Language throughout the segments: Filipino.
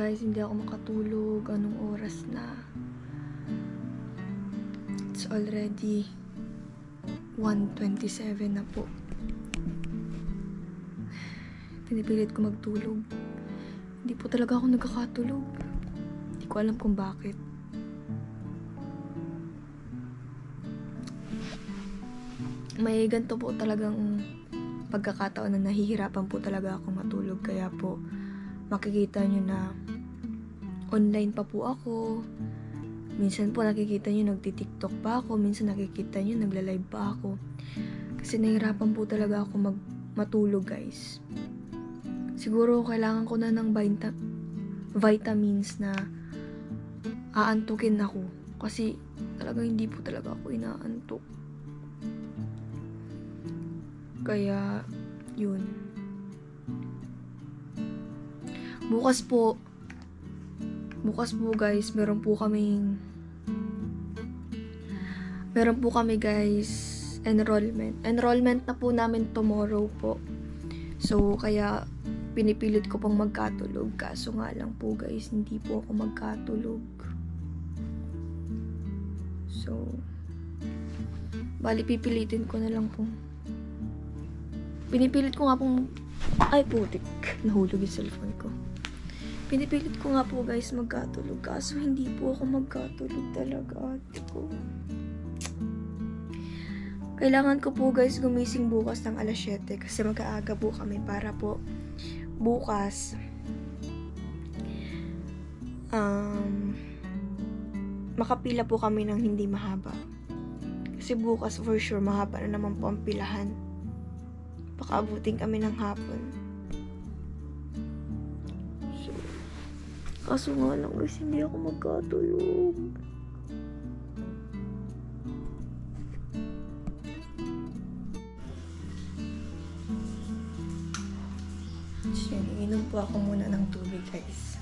guys, hindi ako makatulog. Anong oras na? It's already 1:27 na po. Pinipilit ko magtulog. Hindi po talaga ako nagkakatulog. Hindi ko alam kung bakit. May ganito po talagang pagkakataon na nahihirapan po talaga ako matulog. Kaya po, makikita nyo na online pa po ako. Minsan po nakikita nyo nagti-TikTok pa ako. Minsan nakikita nyo nagla-live pa ako. Kasi nahihirapan po talaga ako matulog, guys. Siguro kailangan ko na ng vitamins na aantukin ako. Kasi talagang hindi po talaga ako inaantok. Kaya, yun. Bukas po guys, meron po kami guys, enrollment na po namin tomorrow po. So, kaya pinipilit ko pong magkatulog. Kaso nga lang po guys, hindi po ako magkatulog. So, bali pipilitin ko na lang po. Pinipilit ko nga pong, ay putik, nahulog yung cellphone ko. Pinipilit ko nga po guys magkatulog. Kaso hindi po ako magkatulog talaga. Kailangan ko po guys gumising bukas ng alas 7 kasi mag-aaga po kami para po bukas makapila po kami ng hindi mahaba. Kasi bukas for sure mahaba na naman po ang pilahan. Baka abutin kami ng hapon. Kaso nga lang guys, hindi ako magkatulog. So, inom po ako muna ng tubig guys.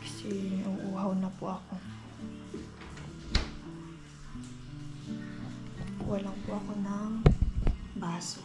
Kasi uuhaw na po ako. Kuha lang po ako ng baso.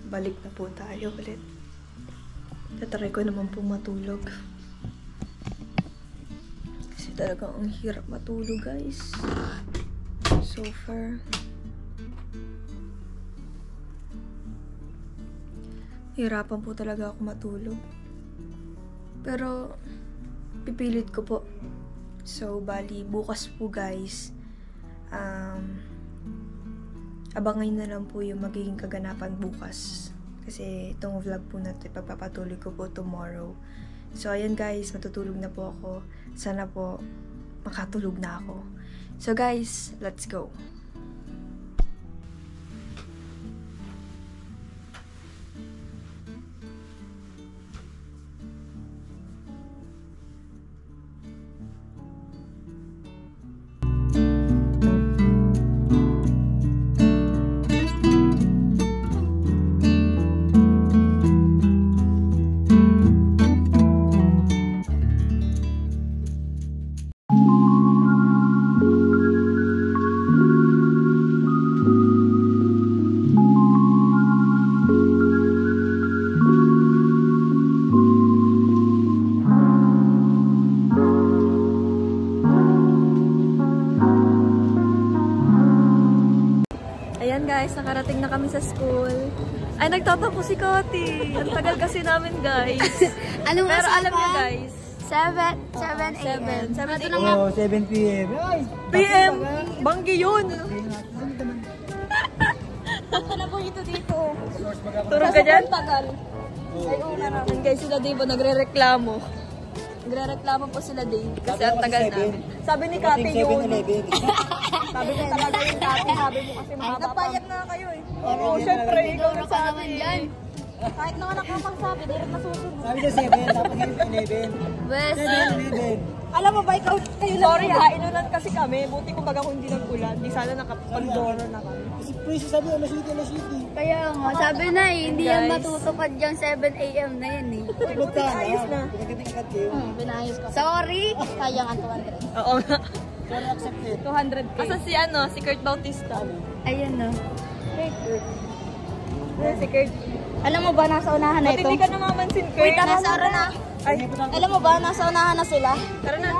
Balik na po tayo ulit. Tatry ko naman po matulog. Kasi talagang ang hirap matulog guys. So far. Hirapan po talaga ako matulog. Pero, pipilit ko po. So, bali, bukas po guys. Abangan na lang po yung magiging kaganapan bukas. Kasi itong vlog po na ito, ipagpapatuloy ko po tomorrow. So, ayan guys, matutulog na po ako. Sana po, makatulog na ako. So guys, let's go. guys, nakarating na kami sa school. Ay, nagtatampo si Kati. Ang tagal kasi namin, guys. Ano Pero alam niyo, guys. 7 a.m. 7 Oh, 7 p.m. Ay, p.m. Banggi yun. Basta na po ito dito. Turog ka dyan? Tagal. Ay, una namin, guys. Sila Dave nagre-reklamo. Nagre-reklamo po sila Dave. Kasi ang tagal namin. Sabi ni Kati yun. Sabi ko talaga yung Kati. Sabi mo kasi mahaba pa. Napayag na kayo eh. Oo, syempre. Ikaw nagsabi. Kahit naman ako magsabi, di rin nasusunod. Sabi niya 7, tapos ngayon 11. Best. 11. Alam mo ba, ikaw, sorry ha, inulan kasi kami. Buti ko baga kung hindi nag-ulan. Di sana nakapag-doro na kami. Kasi Princess sabi, alas 7. Kaya nga, sabi na eh, hindi Guys. yan matutupad yung 7 a.m. na yan eh. Ba't ka Ayos na. Pinagkatingkat kayo. Pinayos ko. Sorry! Sayang ang 200. Oo nga. Sorry, accepted. 200k. Asa si si Kurt Bautista. Ayun no. Si Kurt. Alam mo ba, nasa unahan na Ba't ito? hindi ka namamansin, Kurt? Wait, nasa unahan na. Ay, Alam mo ba, nasa unahan na sila? tara na.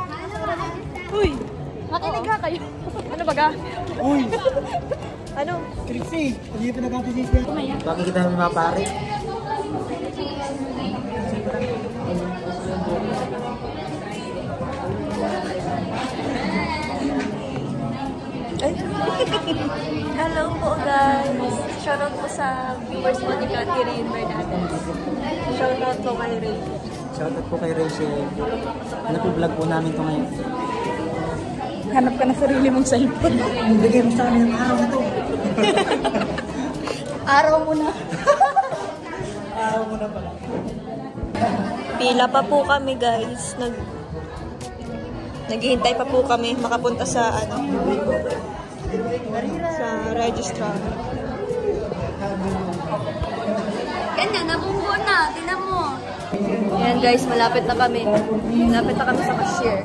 Uy, Makinig ka kayo. ano baga? Uy, Ano? Trixie, hindi pa nagkakasisya. Bakit kita namin mapare? Ay. Hello po guys. Shoutout po sa viewers po ni Catherine Bernadette. Shoutout po kay Ray. Shoutout po kay Rachel. Ano po vlog po namin ito ngayon? Hanap ka na sarili mong cellphone. Bigay mo sa amin ang araw na to. Araw mo na. Araw mo na pala. Pila pa po kami guys. Naghihintay pa po kami makapunta sa sa registrar. Ganyan, nabunggo na. Tingnan mo. Ayan guys, malapit na kami. Malapit na kami sa cashier.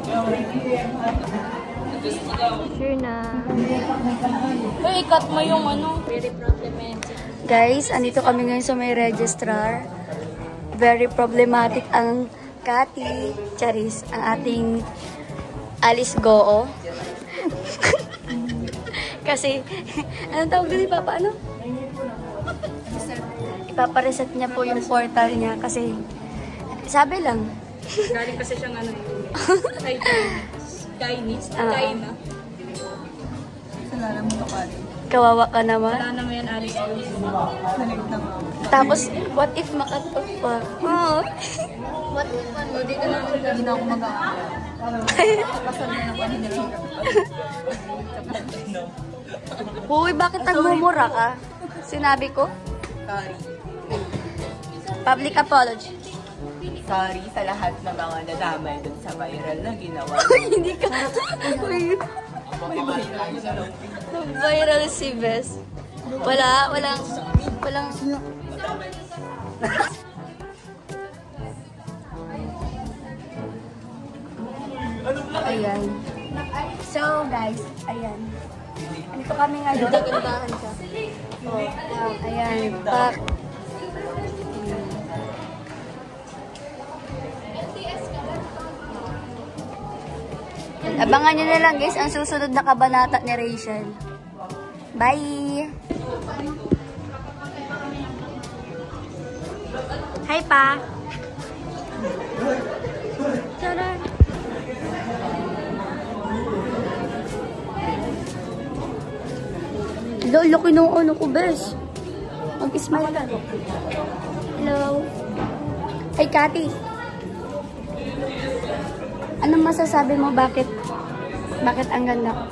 Cashier na. Uy, ikat mo yung Very problematic. Guys, andito kami ngayon sa may registrar. Very problematic ang Kati, Charis, ang ating Alice Goo. Kasi, anong tawag din ni Papa? Ano? Ipapareset niya po yung portal niya kasi sabi lang. Galing kasi siyang Chinese. China. Salala mo ka pare. Kawawa ka naman. Wala naman yan, Alice. Nalig na nga. Tapos, what if makat-off pa? Oh. What if ano? Dito na hindi na ako mag-aaral. Kasal na naman nila. Uy, bakit nagmumura ka? Sinabi ko? Sorry. Public apology. Sorry sa lahat ng mga nadamay dun sa viral na ginawa. Hindi ka. Uy, viral si Bes. Walang. Ayan. So, guys, ayan. Dito kami ngayon. Dagandahan ka. Oh, ayan. Pak. Abangan nyo na lang guys ang susunod na kabanata ni Rachel. Bye! Hi pa! Tara! Hello, laki nung ano ko, bes. Mag-smile ka. Hello. Hey, Kati. Anong masasabi mo? Bakit ang ganda ko?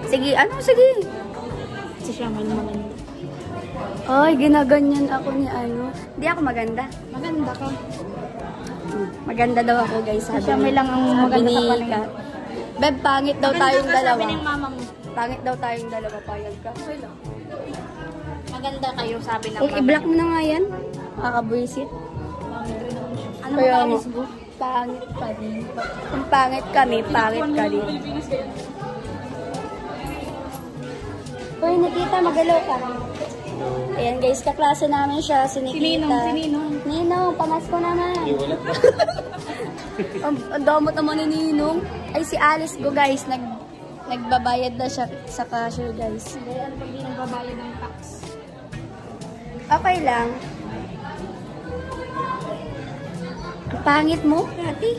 Sige, sige. Kasi siya maganda. Ay, ginaganyan ako ni Hindi ako maganda. Maganda ka. Maganda daw ako, guys. Sabi may lang ang maganda sa paningin. Kat. Beb, pangit daw tayong dalawa. Sabi ng mama mo. Pangit daw tayong dalawa. Payag ka. Maganda kayo, sabi ng I-block mo na nga yan. Nakakabwisit. Ano Kaya ba nga. Alice mo? Pangit ka din. Kung pangit kami, pangit ka din. Uy, Nikita, magalaw ka. Ayan guys, kaklase namin siya, si Nikita. Si Ninong. Ninong, pamasko naman. Ang damot naman ni Ninong. Ay, si Alice go guys, Nagbabayad na siya sa cashier, guys. Hindi, ano pag di nagbabayad ng tax? Okay lang. Ang pangit mo, ate.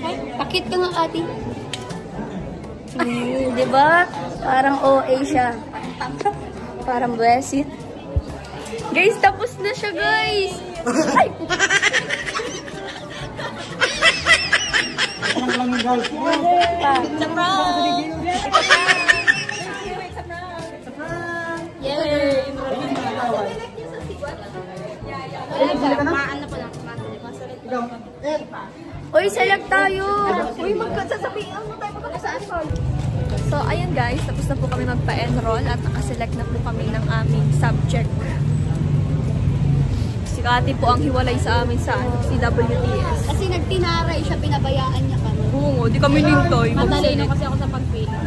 Ay, pakit ka nga, ate. Diba? Parang OA siya. Parang blessed. Guys, tapos na siya, guys. Ay! Yay! Uy, select tayo! Uy, magsasabihin mo tayo magkakasaan. So, ayun guys, tapos na po kami magpa-enroll at nakaselect na po kami ng aming subject. Si Kati po ang hiwalay sa amin sa CWTS. Kasi nagtinaray siya, pinabayaan niya kami. Oo, di kami nintoy. Matalino kasi ako sa pagpila.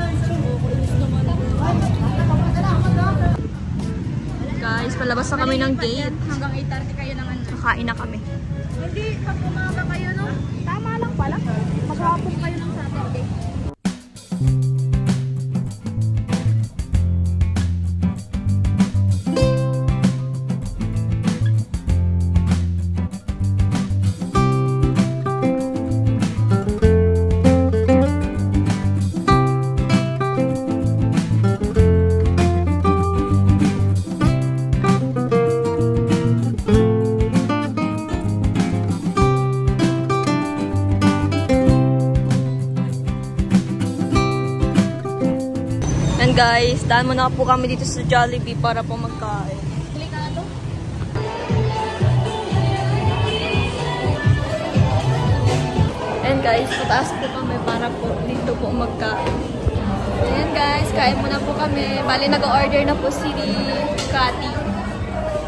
Guys, palabas na kami ng gate. Hanggang 8:30 kayo ng ano. Kakain na kami. Hindi, pag umaga kayo, no? Tama lang pala. Maghapon kayo ng Saturday. And guys, daan muna po kami dito sa Jollibee para po magkain. Delikado. And guys, pataas po kami para po dito po magkain. Ayan guys, kain muna po kami. Bali, nag-order na po si Kati.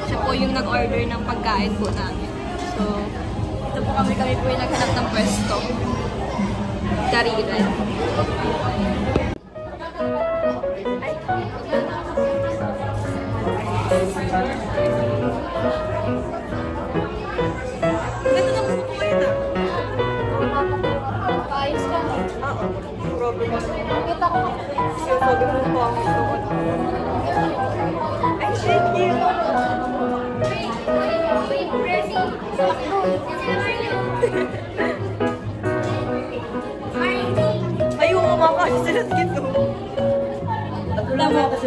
Siya po yung nag-order ng pagkain po namin. So, ito po kami po yung naghanap ng pwesto. Kariran. Ganda na gusto ko yun ah. Ayos ka na. Oo. Problem. Kita ko. Sabi mo po ako doon. Ay, thank you. Wait, Prezi. Ayun, kumakain sila dito.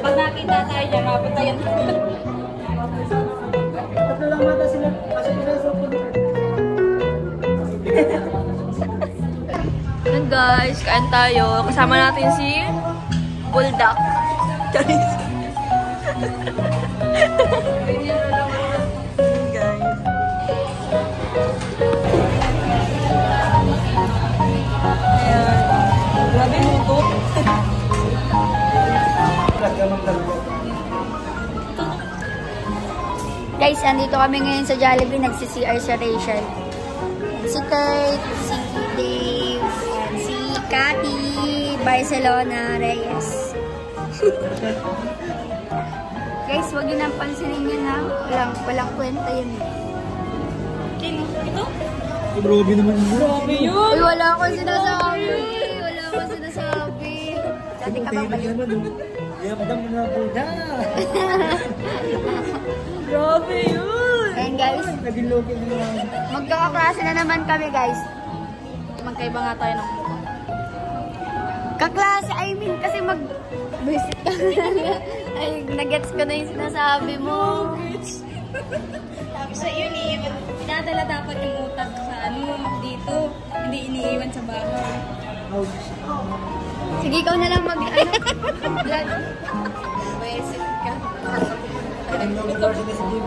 Pag nakita tayo niya, mapatayan. Tatlo lang mata sila. Kasi pineso po dito. Yan guys, kain tayo. Kasama natin si Bulldog. Guys. Guys. Ayan. Grabe mo to. Guys, andito kami ngayon sa Jollibee. Nagsi-CR sa Rachel. Si Kurt, si Dave, and si Kati Barcelona Reyes. Guys, wag yun ang pansinin yun ha. Walang kwenta yun. Ito? Grabe naman yun. Grabe yun. Uy, wala akong sinasabi. Wala akong sinasabi. Dati ka bang bayo? Yabdam na po na. Grabe yun. Ayan guys, Naging loki na lang. magkakaklase na naman kami guys. Magkaiba nga tayo ng mukha. Kaklase, I mean, kasi mag-visit ka na. Ay, nagets ko na yung sinasabi mo. Tapos sa yun, dinadala dapat yung utak sa dito. Hindi iniiwan sa bahay. Sige, ikaw na lang vlog. Visit ka.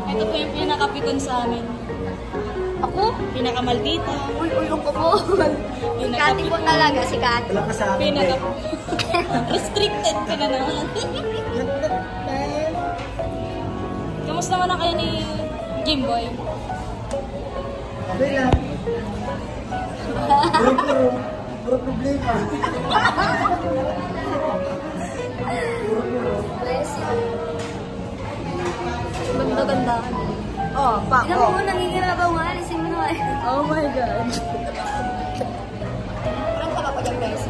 Ito po yung pinakapikon sa amin. Ako? Pinakamaldita. Uy, ako po. Si Kati po talaga, si Kati. Wala ka sa akin. Restricted ka na naman. Kamusta naman na kayo ni Jimboy? Okay lang. Puro problema. Bless you. Ganda-ganda. Oh, pa. Tignan mo, nangingirabaw nga. Alisin mo na. Oh my God. Parang ka pa dyan guys.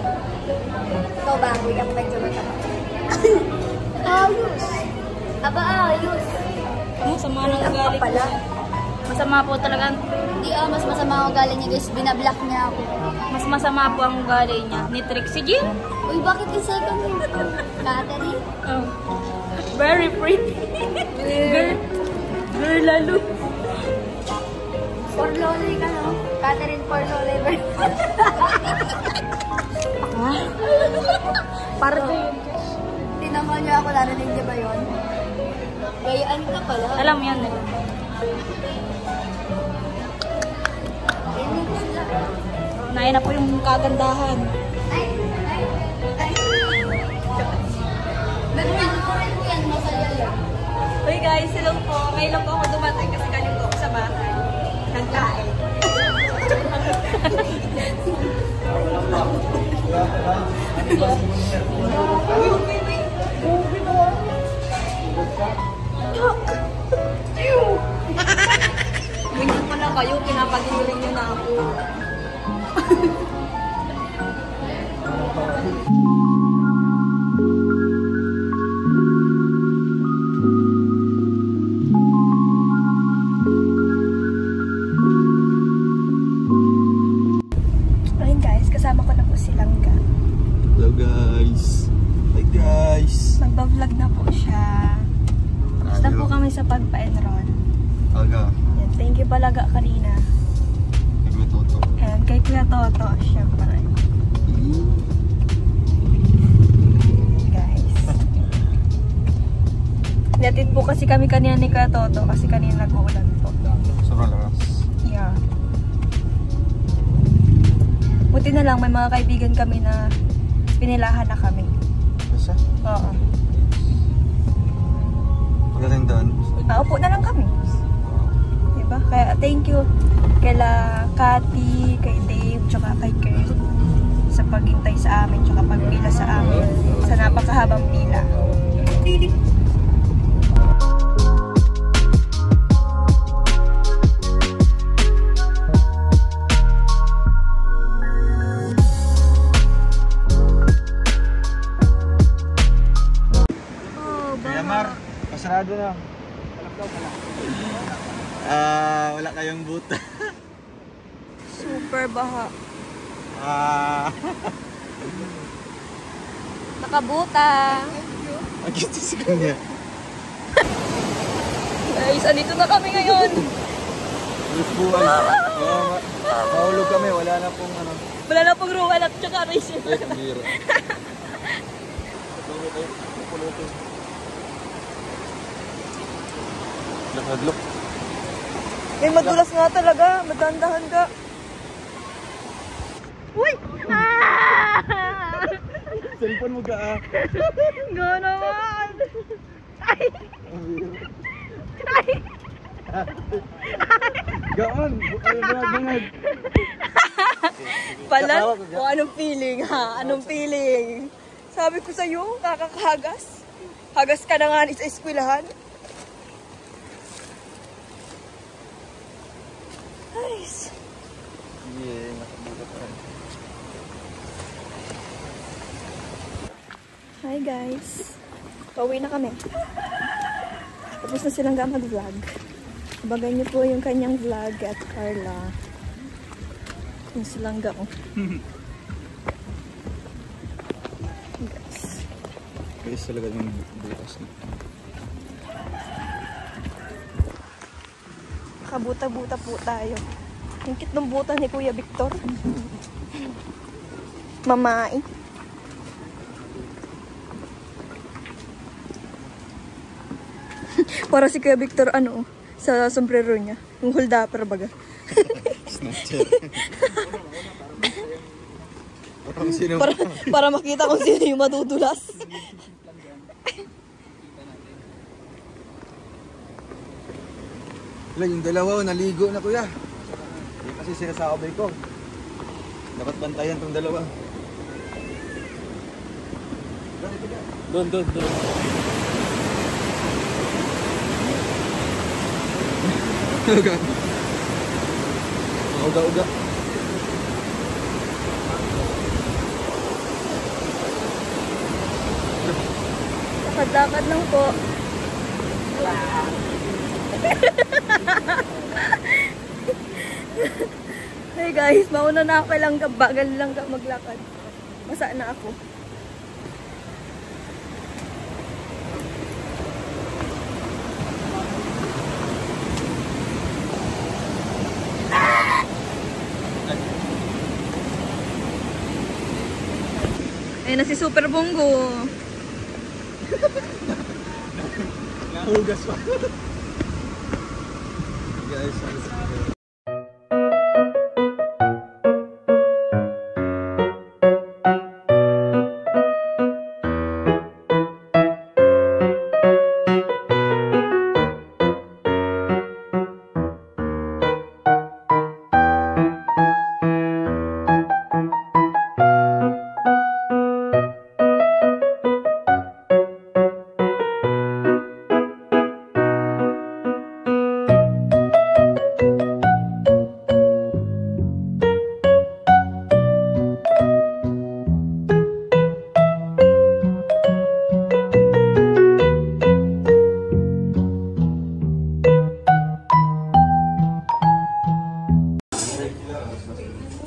Ikaw ba, kuya, medyo mataba? Ayos! Aba, ayos! Masama ng galit pala. niya. Masama po talaga. Hindi mas masama ang ugali niya guys. Binablock niya ako. Mas masama po ang ugali niya. Ni Trixie Jean. Uy, bakit yung second mo? Catherine? Oh. Very pretty. Girl lalo. For lolly ka, no? Catherine for lolly. Para to yun. Tinanong niyo ako, narinig niyo ba yun? Gayaan ka pala. Alam mo yan eh. Unahin na po yung kagandahan. Nag-friend ko rin po yan, masaya yan. Uy guys, hello po. Ngayon lang po ako dumating kasi galing po ako sa bahay. Nagkain. Ganyan pala kayo, pinapagiling nyo na ako. Ayun guys, kasama ko na po si Langga. Hello guys. Hi guys. Magbablog na po siya. Tapos na po kami sa pagpa-enroll. Aga. Yan, thank you palaga kanina. Nagluto. And kay Kuya Toto, syempre. Guys. Natid po kasi kami kanina ni Kuya Toto kasi kanina nag-uulan po. Sobrang lakas. Yeah. Buti na lang may mga kaibigan kami na pinilahan na kami. Basta? Oo. Pagdating doon. Upo na lang kami. Diba? Kaya thank you kaila Cathy, kay Dave, tsaka kay Kern sa paghintay sa amin, tsaka pagpila sa amin sa napakahabang pila. Kaya Mar, pasarado na. Wala kayong buta. Super baha. Nakabuta. Ang cute sa kanya. Guys, andito na kami ngayon. Buwan. Mahulog kami, wala na pong ano. Wala na pong ruwan at tsaka racing. Ay, kabira. Patuloy kayo, pupulutin. Nakadlok. Eh, madulas nga talaga. Madandahan ka. Uy! Cellphone mo ka ah. Go naman! Ay! Ay! Gaan! Ay, bungad. Palat? O anong feeling ha? Anong feeling? Sabi ko sa'yo, kakakahagas. Hagas ka na nga sa eskwelahan. Nice. Yeah, nakabukat pa rin. Hi guys. Pauwi na kami. Tapos na silang mag-vlog. Bagay niyo po yung kanyang vlog at Carla. Yung silang gao. Guys. Guys, talaga yung bukas na. Kabuta-buta po tayo. Yung cute ng buta ni Kuya Victor. Mamai. Para si Kuya Victor, ano, sa sombrero niya. Yung holdapper baga. Snatcher. para makita kung sino yung madudulas. Wala, yung dalawa, naligo na kuya. Kasi sinasakabay ko. Dapat bantayan tong dalawa. Doon. Uga. Lakad-lakad lang po. Hey guys, mauna na ako lang, bagal lang maglakad. Masa na ako. Ayun na si Super Bongo. Nahugas pa. Guys,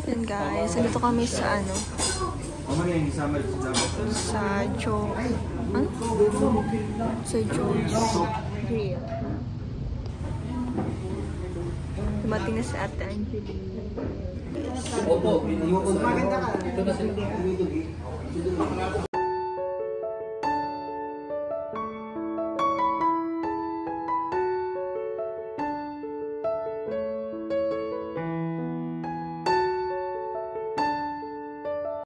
Yan guys, nandito kami sa ano? Sa Joe. Ano? Sa Joe's Grill. Dumating na si Ate Angeline. Opo,